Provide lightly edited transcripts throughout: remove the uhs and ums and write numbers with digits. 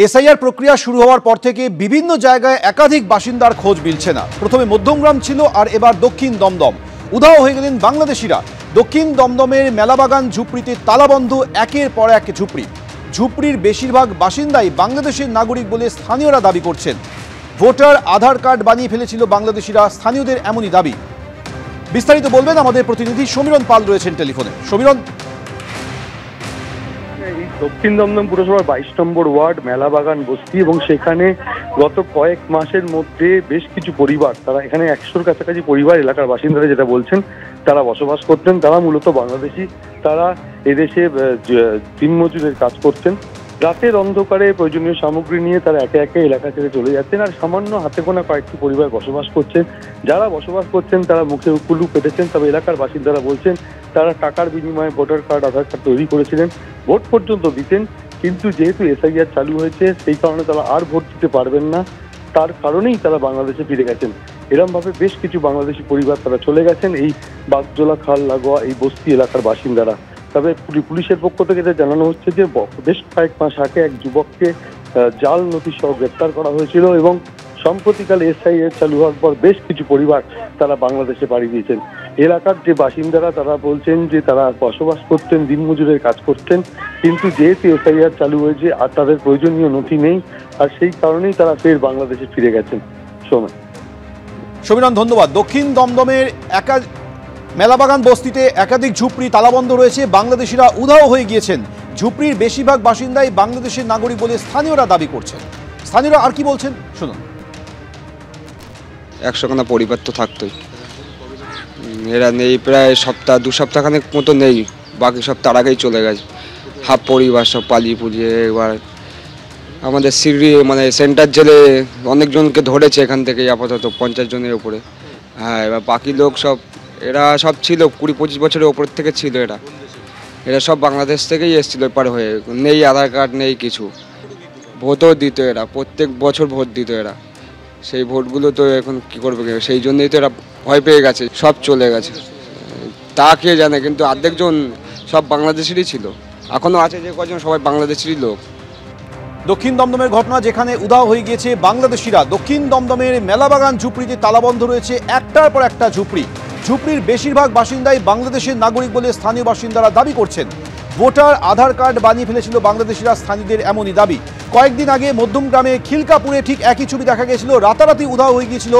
SIR প্রক্রিয়া শুরু হওয়ার পর থেকে বিভিন্ন জায়গায় একাধিক বাসিন্দার খোঁজ মিলছে না। প্রথমে মধ্যমগ্রাম ছিল, আর এবার দক্ষিণ দমদম। উধাও হয়ে গেলেন বাংলাদেশিরা। দক্ষিণ দমদমের মেলাবাগান ঝুপড়িতে তালাবন্ধ একের পর এক ঝুপড়ি। ঝুপড়ির বেশিরভাগ বাসিন্দাই বাংলাদেশের নাগরিক বলে স্থানীয়রা দাবি করছেন। ভোটার আধার কার্ড বানিয়ে ফেলেছিল বাংলাদেশিরা, স্থানীয়দের এমনই দাবি। বিস্তারিত বলবেন আমাদের প্রতিনিধি সমীরণ পাল, রয়েছেন টেলিফোনে। সমীরণ, দক্ষিণ দমদম পুরসভার 22 নম্বর ওয়ার্ড মেলাবাগান বস্তি, এবং সেখানে গত কয়েক মাসের মধ্যে বেশ কিছু পরিবার, তারা এখানে 100-র কাছাকাছি পরিবার, এলাকার বাসিন্দারা যেটা বলছেন, তারা বসবাস করতেন। তারা মূলত বাংলাদেশি। তারা এদেশে দিনমজুরের কাজ করতেন। রাতের অন্ধকারে প্রয়োজনীয় সামগ্রী নিয়ে তারা একে একে এলাকা ছেড়ে চলে যাচ্ছেন, আর সামান্য হাতে গোনা কয়েকটি পরিবার বসবাস করছেন। যারা বসবাস করছেন তারা মুখে কুলু পেটেছেন। তবে এলাকার বাসিন্দারা বলছেন তারা টাকার বিনিময়ে ভোটার কার্ড, আধার কার্ড তৈরি করেছিলেন, ভোট পর্যন্ত দিতেন। কিন্তু যেহেতু এসআইআর চালু হয়েছে, সেই কারণে তারা আর ভোট দিতে পারবেন না। তার কারণেই তারা বাংলাদেশে ফিরে গেছেন। এরমভাবে বেশ কিছু বাংলাদেশি পরিবার তারা চলে গেছেন এই বাগজোলা খাল লাগোয়া এই বস্তি এলাকার বাসিন্দারা। তবে পুলিশের পক্ষ থেকে এটা জানানো হচ্ছে যে বেশ কয়েক মাস আগে এক যুবককে জাল নোটিশ সহ গ্রেপ্তার করা হয়েছিল, এবং সম্প্রতিকালে এসআইআর চালু হওয়ার পর বেশ কিছু পরিবার তারা বাংলাদেশে পাড়ি দিয়েছেন। এলাকার যে বাসিন্দারা তারা বলছেন যে তারা বসবাস করতেন, দিনমজুরের কাজ করতেন, কিন্তু যেহেতু এসআইআর চালু হয়েছে আর তাদের প্রয়োজনীয় নথি নেই, আর সেই কারণেই তারা ফের বাংলাদেশে ফিরে গেছেন। সমীরণ, ধন্যবাদ। দক্ষিণ দমদমের মেলাবাগান বস্তিতে একাধিক ঝুপড়ি তালাবন্ধ রয়েছে। বাংলাদেশিরা উধাও হয়ে গিয়েছেন। ঝুপড়ির বেশিরভাগ বাসিন্দাই বাংলাদেশের নাগরিক বলে স্থানীয়রা দাবি করছেন। স্থানীয়রা আর কি বলছেন শুনুন। 100খানা পরিবার তো থাকতোই, এরা নেই প্রায় দু সপ্তাহখানেক মতো নেই। বাকি সব তার আগেই চলে গেছে। হাফ পরিবার সব পালিয়ে পুলিয়ে। এবার আমাদের সেন্টার জেলে অনেকজনকে ধরেছে এখান থেকে, আপাতত 50 জনের উপরে। হ্যাঁ, এবার বাকি লোক সব এরা সব ছিল 20-25 বছরের ওপর থেকে ছিল। এরা সব বাংলাদেশ থেকেই এসেছিল এপার হয়ে। নেই আধার কার্ড, নেই কিছু। ভোটও দিত এরা, প্রত্যেক বছর ভোট দিত এরা। সেই ভোটগুলো তো এখন কি করবে, সেই জন্যই তো এরা ভয় পেয়ে গেছে, সব চলে গেছে। তা কে জানে, কিন্তু অর্ধেকজন সব বাংলাদেশেরই ছিল। এখনো আছে যে কজন, সবাই বাংলাদেশেরই লোক। দক্ষিণ দমদমের ঘটনা, যেখানে উধাও হয়ে গিয়েছে বাংলাদেশিরা। দক্ষিণ দমদমের মেলাবাগান ঝুপড়িতে তালাবন্ধ রয়েছে একটার পর একটা ঝুপড়ি। ঝুপড়ির বেশিরভাগ বাসিন্দাই বাংলাদেশের নাগরিক বলে স্থানীয় বাসিন্দারা দাবি করছেন। ভোটার আধার কার্ড বানিয়ে ফেলেছিল বাংলাদেশিরা, স্থানীয়দের এমনই দাবি। কয়েকদিন আগে মধ্যমগ্রামে খিলকাপুরে ঠিক একই ছবি দেখা গেছিল। রাতারাতি উধাও হয়ে গিয়েছিল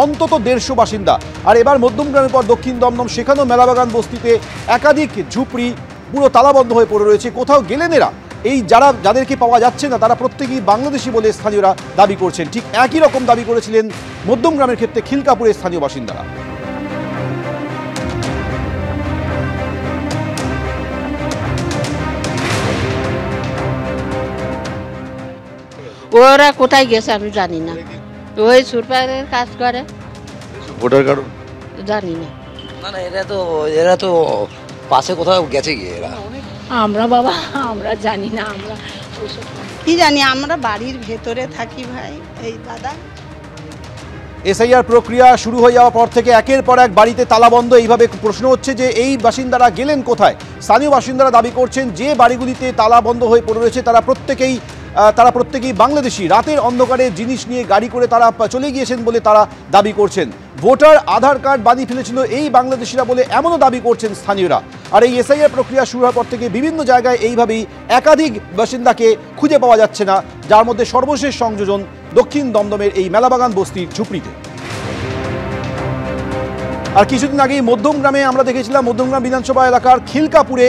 অন্তত 150 বাসিন্দা। আর এবার মধ্যমগ্রামের পর দক্ষিণ দমদম, সেখানেও মেলাবাগান বস্তিতে একাধিক ঝুপড়ি পুরো তালাবন্ধ হয়ে পড়ে রয়েছে। কোথাও গেলেন এরা। এই যাদেরকে পাওয়া যাচ্ছে না, তারা প্রত্যেকেই বাংলাদেশি বলে স্থানীয়রা দাবি করছেন। ঠিক একই রকম দাবি করেছিলেন মধ্যমগ্রামের ক্ষেত্রে খিলকাপুরের স্থানীয় বাসিন্দারা। ওরা কোথায় গেছে আমি জানি না। ওই সুরপারের কাজ করে। ভোটার কার্ড জানি না। না না, এরা তো পাশে কোথাও গেছে গিয়ে এরা। আমরা জানি না। আমরা কি জানি, আমরা বাড়ির ভেতরে থাকি ভাই। এই দাদা, এসআইআর প্রক্রিয়া শুরু হয়ে যাওয়ার পর থেকে একের পর এক বাড়িতে তালাবন্ধ। এইভাবে প্রশ্ন হচ্ছে যে এই বাসিন্দারা গেলেন কোথায়। স্থানীয় বাসিন্দারা দাবি করছেন যে বাড়িগুলিতে তালাবন্ধ হয়ে পড়ে রয়েছে তারা প্রত্যেকেই বাংলাদেশি। রাতের অন্ধকারে জিনিস নিয়ে গাড়ি করে তারা চলে গিয়েছেন বলে তারা দাবি করছেন। ভোটার আধার কার্ড বানিয়ে ফেলেছিল এই বাংলাদেশিরা বলে এমনও দাবি করছেন স্থানীয়রা। আর এই এসআইআর প্রক্রিয়া শুরু হওয়ার পর থেকে বিভিন্ন জায়গায় এইভাবেই একাধিক বাসিন্দাকে খুঁজে পাওয়া যাচ্ছে না, যার মধ্যে সর্বশেষ সংযোজন দক্ষিণ দমদমের এই মেলাবাগান বস্তির ঝুপড়িতে। আর কিছুদিন আগেই মধ্যমগ্রামে আমরা দেখেছিলাম, মধ্যমগ্রাম বিধানসভা এলাকার খিলকাপুরে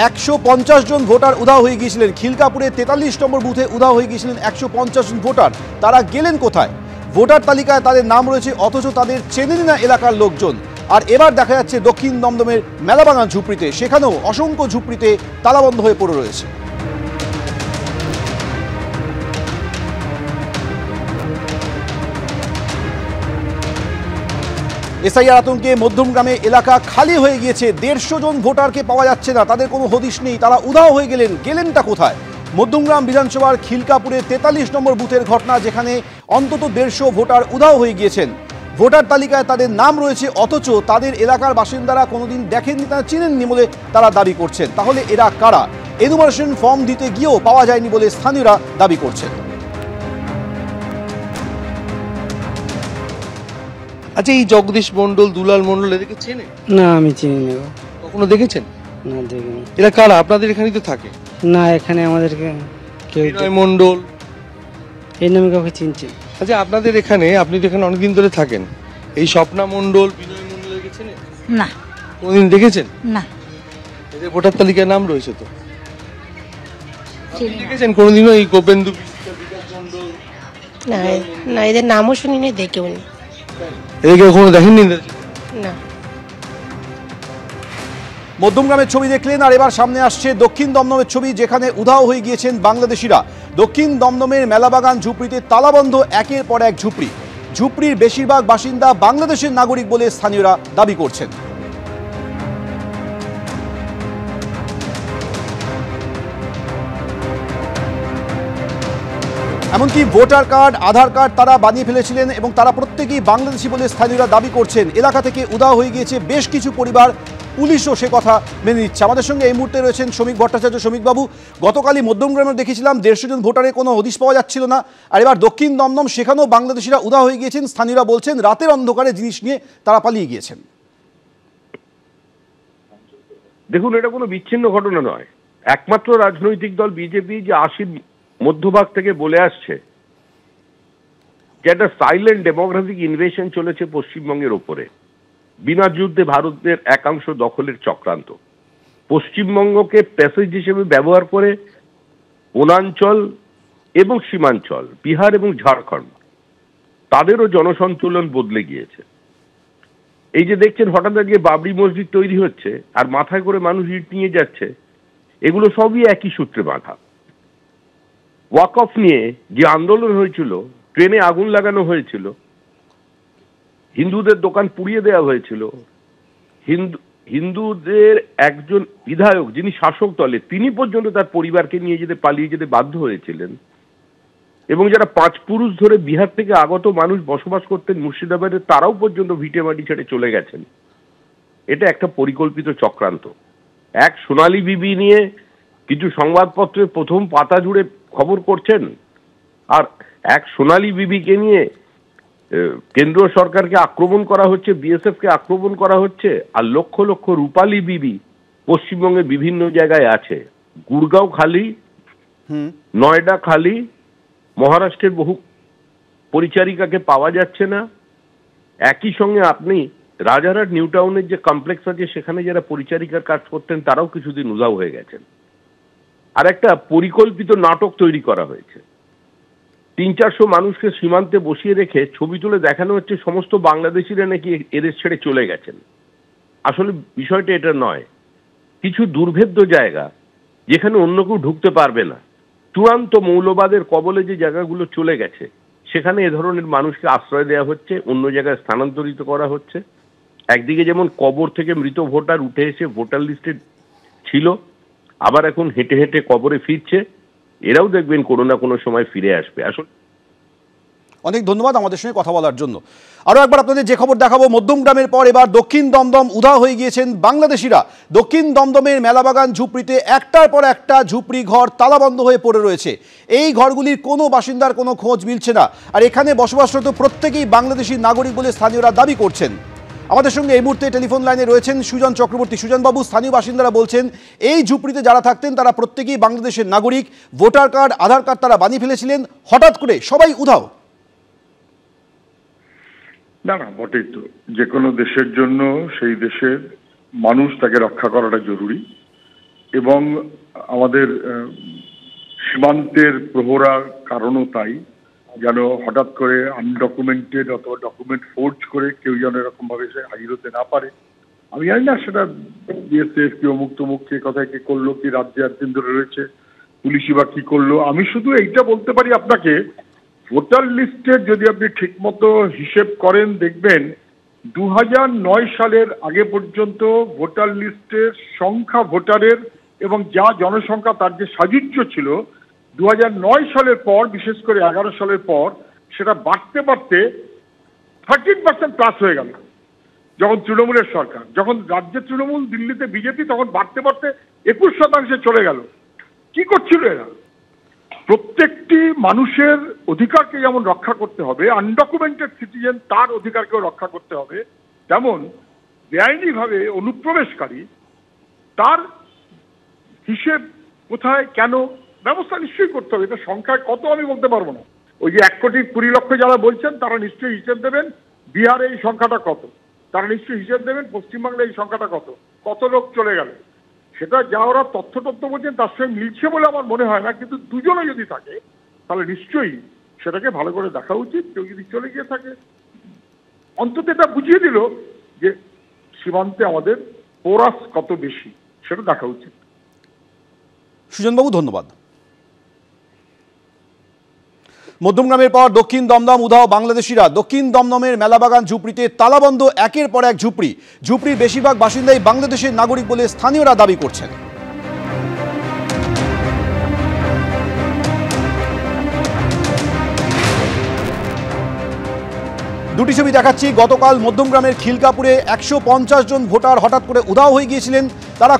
150 জন ভোটার উধাও হয়ে গিয়েছিলেন। খিলকাপুরে 43 নম্বর বুথে উধাও হয়ে গিয়েছিলেন 150 জন ভোটার। তারা গেলেন কোথায়? ভোটার তালিকায় তাদের নাম রয়েছে, অথচ তাদের চেনেন না এলাকার লোকজন। আর এবার দেখা যাচ্ছে দক্ষিণ দমদমের মেলাবাগান ঝুপড়িতে, সেখানেও অসংখ্য ঝুপড়িতে তালাবন্ধ হয়ে পড়ে রয়েছে। এসআইআর আতঙ্কে মধ্যমগ্রামে এলাকা খালি হয়ে গিয়েছে। 150 জন ভোটারকে পাওয়া যাচ্ছে না, তাদের কোনো হদিশ নেই। তারা উধাও হয়ে গেলেনটা কোথায়? মধ্যমগ্রাম বিধানসভার খিলকাপুরে 43 নম্বর বুথের ঘটনা, যেখানে অন্তত 150 ভোটার উধাও হয়ে গিয়েছেন। ভোটার তালিকায় তাদের নাম রয়েছে, অথচ তাদের এলাকার বাসিন্দারা কোনোদিন দেখেননি, তারা চিনেননি বলে তারা দাবি করছেন। তাহলে এরা কারা? এনুমারেশন ফর্ম দিতে গিয়েও পাওয়া যায়নি বলে স্থানীয়রা দাবি করছেন। আচ্ছা, এই জগদীশ মন্ডল, দুলাল মন্ডল এদেরকে চেনে? না, আমি চিনি না। কখনো দেখেছেন? না, দেখিনি। এরা কারা? আপনাদের এখানেই তো থাকে। না, এখানে আমাদেরকে কেউ বিনয় মন্ডল এই নামে কাউকে চিনছে। আচ্ছা, আপনাদের এখানে, আপনি তো এখানে অনেকদিন ধরে থাকেন, এই স্বপ্না মন্ডল, বিনয় মন্ডলকে চেনেন? না। কোনদিন দেখেছেন? না। এদের ভোটার তালিকায় নাম রয়েছে তো? দেখেছেন কোনোদিনও এই গোপেন্দু মন্ডল? না, না, এদের নামও শুনিনি, দেখেও নি। এদেরকে কখনো দেখেননি? না। মধ্যমগ্রামের ছবি দেখলেন, আর এবার সামনে আসছে দক্ষিণ দমদমের ছবি, যেখানে উধাও হয়ে গিয়েছেন বাংলাদেশিরা। দক্ষিণ দমদমের মেলাবাগান ঝুপড়িতে তালাবন্ধ একের পর এক ঝুপড়ি। ঝুপড়ির বেশিরভাগ বাসিন্দা বাংলাদেশের নাগরিক বলে স্থানীয়রা দাবি করছেন। এমনকি ভোটার কার্ড, আধার কার্ড তারা বানিয়ে ফেলেছিলেন এবং তারা প্রত্যেকেই বাংলাদেশি বলে স্থানীয়রা দাবি করছেন। এলাকা থেকে উধাও হয়ে গিয়েছে বেশ কিছু পরিবার, পুলিশও সে কথা মেনে নিচ্ছে। আমাদের সঙ্গে এই মুহূর্তে রয়েছেন শ্রমিক ভট্টাচার্য। শ্রমিকবাবু, গতকালই মধ্যমগ্রামে দেখেছিলাম 150 জন ভোটারের কোনো হদিশ পাওয়া যাচ্ছিল না, আর এবার দক্ষিণ দমদম, সেখানেও বাংলাদেশিরা উধাও হয়ে গিয়েছেন। স্থানীয়রা বলছেন রাতের অন্ধকারে জিনিস নিয়ে তারা পালিয়ে গিয়েছেন। দেখুন, এটা কোনো বিচ্ছিন্ন ঘটনা নয়। একমাত্র রাজনৈতিক দল বিজেপি যে 80 মধ্যভাগ থেকে বলে আসছে যে একটা সাইলেন্ট ডেমোগ্রাফিক ইনভেশন চলেছে পশ্চিমবঙ্গের ওপরে, বিনা যুদ্ধে ভারতের একাংশ দখলের চক্রান্ত। পশ্চিমবঙ্গকে প্যাসেজ হিসেবে ব্যবহার করে বনাঞ্চল এবং সীমাঞ্চল, বিহার এবং ঝাড়খণ্ড, তাদেরও জনসন্তুলন বদলে গিয়েছে। এই যে দেখছেন হঠাৎ আজকে বাবরি মসজিদ তৈরি হচ্ছে আর মাথায় করে মানুষ ইট নিয়ে যাচ্ছে, এগুলো সবই একই সূত্রে বাঁধা। ওয়াকফ নিয়ে যে আন্দোলন হয়েছিল, ট্রেনে আগুন লাগানো হয়েছিল, হিন্দুদের দোকান পুড়িয়ে দেওয়া হয়েছিল, হিন্দুদের একজন বিধায়ক যিনি শাসক দলে, তিনি পর্যন্ত তার পরিবারকে নিয়ে যেতে, পালিয়ে যেতে বাধ্য হয়েছিলেন। এবং যারা 5 পুরুষ ধরে বিহার থেকে আগত মানুষ বসবাস করতেন মুর্শিদাবাদে, তারাও পর্যন্ত ভিটে মাটি ছেড়ে চলে গেছেন। এটা একটা পরিকল্পিত চক্রান্ত। এক সোনালী বিবি নিয়ে কিছু সংবাদপত্রে প্রথম পাতা জুড়ে খবর করছেন, আর এক সোনালী বিবিকে নিয়ে কেন্দ্রীয় সরকারকে আক্রমণ করা হচ্ছে, বিএসএফ কে আক্রমণ করা হচ্ছে। আর লক্ষ লক্ষ রূপালী বিবি পশ্চিমবঙ্গের বিভিন্ন জায়গায় আছে। গুড়গাঁও খালি, নয়ডা খালি, মহারাষ্ট্রের বহু পরিচারিকাকে পাওয়া যাচ্ছে না। একই সঙ্গে আপনি রাজারহাট নিউ টাউনের যে কমপ্লেক্স আছে, সেখানে যারা পরিচারিকার কাজ করতেন তারাও কিছুদিন উধাও হয়ে গেছেন। আর একটা পরিকল্পিত নাটক তৈরি করা হয়েছে। 300-400 মানুষকে সীমান্তে বসিয়ে রেখে ছবি তুলে দেখানো হচ্ছে সমস্ত বাংলাদেশিরা নাকি এদেশ ছেড়ে চলে গেছেন। আসলে বিষয়টা এটা নয়। কিছু দুর্ভেদ্য জায়গা যেখানে অন্য কেউ ঢুকতে পারবে না, চূড়ান্ত মৌলবাদের কবলে যে জায়গাগুলো চলে গেছে, সেখানে এ ধরনের মানুষকে আশ্রয় দেওয়া হচ্ছে, অন্য জায়গায় স্থানান্তরিত করা হচ্ছে। একদিকে যেমন কবর থেকে মৃত ভোটার উঠে এসে ভোটার লিস্টে ছিল, আবার এখন হেঁটে হেঁটে কবরে ফিরছে। এরাও দেখবেন কোনো না কোনো সময় ফিরে আসবে। আসলে অনেক ধন্যবাদ আমাদের সঙ্গে কথা বলার জন্য। আরও একবার আপনাদের যে খবর দেখাবো, মধ্যমগ্রামের পর এবার দক্ষিণ দমদম উধাও হয়ে গিয়েছেন বাংলাদেশিরা। দক্ষিণ দমদমের মেলাবাগান ঝুপড়িতে একটার পর একটা ঝুপড়ি ঘর তালাবন্ধ হয়ে পড়ে রয়েছে। এই ঘরগুলির কোনো বাসিন্দার কোনো খোঁজ মিলছে না, আর এখানে বসবাসরত প্রত্যেকেই বাংলাদেশি নাগরিক বলে স্থানীয়রা দাবি করছেন। আমাদের সঙ্গে এই মুহূর্তে টেলিফোন লাইনে রয়েছেন সুজন চক্রবর্তী। সুজনবাবু, স্থানীয় বাসিন্দারা বলছেন এই ঝুপড়িতে যারা থাকতেন তারা প্রত্যেকেই বাংলাদেশের নাগরিক, ভোটার কার্ড, আধার কার্ড তারা বানিয়ে ফেলেছিলেন, হঠাৎ করে সবাই উধাও। না না, বটেই তো। যে কোনো দেশের জন্য সেই দেশের মানুষ তাকে রক্ষা করাটা জরুরি, এবং আমাদের সীমান্তের প্রহরার কারণও তাই, যেন হঠাৎ করে আনডকুমেন্টেড অথবা ডকুমেন্ট ফোর্জ করে কেউ যেন এরকম ভাবে সে হাজির হতে না পারে। আমি জানি না সেটা বিএসএফ কি অমুক তমুক কে কথায় কি করলো, কি রাজ্যে একদিন ধরে রয়েছে, পুলিশই বা কি করলো। আমি শুধু এইটা বলতে পারি আপনাকে, ভোটার লিস্টের যদি আপনি ঠিক মতো হিসেব করেন, দেখবেন 2009 সালের আগে পর্যন্ত ভোটার লিস্টের সংখ্যা, ভোটারের এবং যা জনসংখ্যা তার যে সাযুজ্য ছিল, 2009 সালের পর, বিশেষ করে 11 সালের পর সেটা বাড়তে বাড়তে 13% প্লাস হয়ে গেল। যখন তৃণমূলের সরকার, যখন রাজ্যে তৃণমূল, দিল্লিতে বিজেপি, তখন বাড়তে বাড়তে 21% চলে গেল। কি করছিল এরা? প্রত্যেকটি মানুষের অধিকারকে যেমন রক্ষা করতে হবে, আনডকুমেন্টেড সিটিজেন তার অধিকারকেও রক্ষা করতে হবে, তেমন বেআইনিভাবে অনুপ্রবেশকারী তার হিসেব কোথায় কেন ব্যবস্থা নিশ্চয়ই করতে হবে। এটা সংখ্যায় কত আমি বলতে পারবো না। ওই যে 1,20,00,000 যারা বলছেন তারা নিশ্চয়ই হিসেব দেবেন, বিহারে এই সংখ্যাটা কত তারা নিশ্চয়ই হিসেব দেবেন, পশ্চিমবাংলায় এই সংখ্যাটা কত, কত লোক চলে গেল, সেটা যা ওরা তথ্য বলছেন তার সঙ্গে মিলছে বলে আমার মনে হয় না। কিন্তু দুজনে যদি থাকে তাহলে নিশ্চয়ই সেটাকে ভালো করে দেখা উচিত। কেউ যদি চলে গিয়ে থাকে অন্তত এটা বুঝিয়ে দিল যে সীমান্তে আমাদের পোরাস কত বেশি, সেটা দেখা উচিত। সুজনবাবু ধন্যবাদ। মধ্যমগ্রামের পর দক্ষিণ দমদম উধাও বাংলাদেশিরা। দক্ষিণ দমদমের মেলাবাগান ঝুপড়িতে তালাবন্ধ একের পর এক ঝুপড়ি। ঝুপড়ির বেশিরভাগ বাসিন্দাই বাংলাদেশের নাগরিক বলে স্থানীয়রা দাবি করছেন। দুটি ছবি দেখাচ্ছি। গতকাল মধ্যমগ্রামের খিলকাপুরে 150 জন ভোটার হঠাৎ করে উধাও হয়ে গিয়েছিলেন। তারা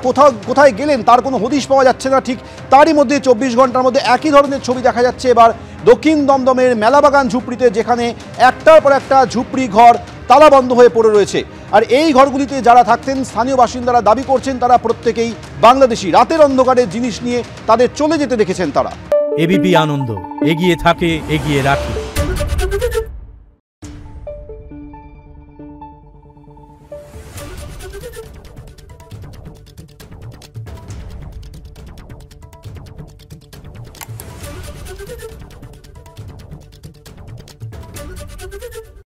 কোথায় গেলেন তার কোনো হদিশ পাওয়া যাচ্ছে না। ঠিক তারই মধ্যে 24 ঘন্টার মধ্যে একই ধরনের ছবি দেখা যাচ্ছে এবার দক্ষিণ দমদমের মেলাবাগান ঝুপড়িতে, যেখানে একটার পর একটা ঝুপড়ি ঘর তালাবন্ধ হয়ে পড়ে রয়েছে। আর এই ঘরগুলিতে যারা থাকতেন স্থানীয় বাসিন্দারা দাবি করছেন তারা প্রত্যেকেই বাংলাদেশি। রাতের অন্ধকারে জিনিস নিয়ে তাদের চলে যেতে দেখেছেন তারা। এবিপি আনন্দ, এগিয়ে থাকে, এগিয়ে রাখে।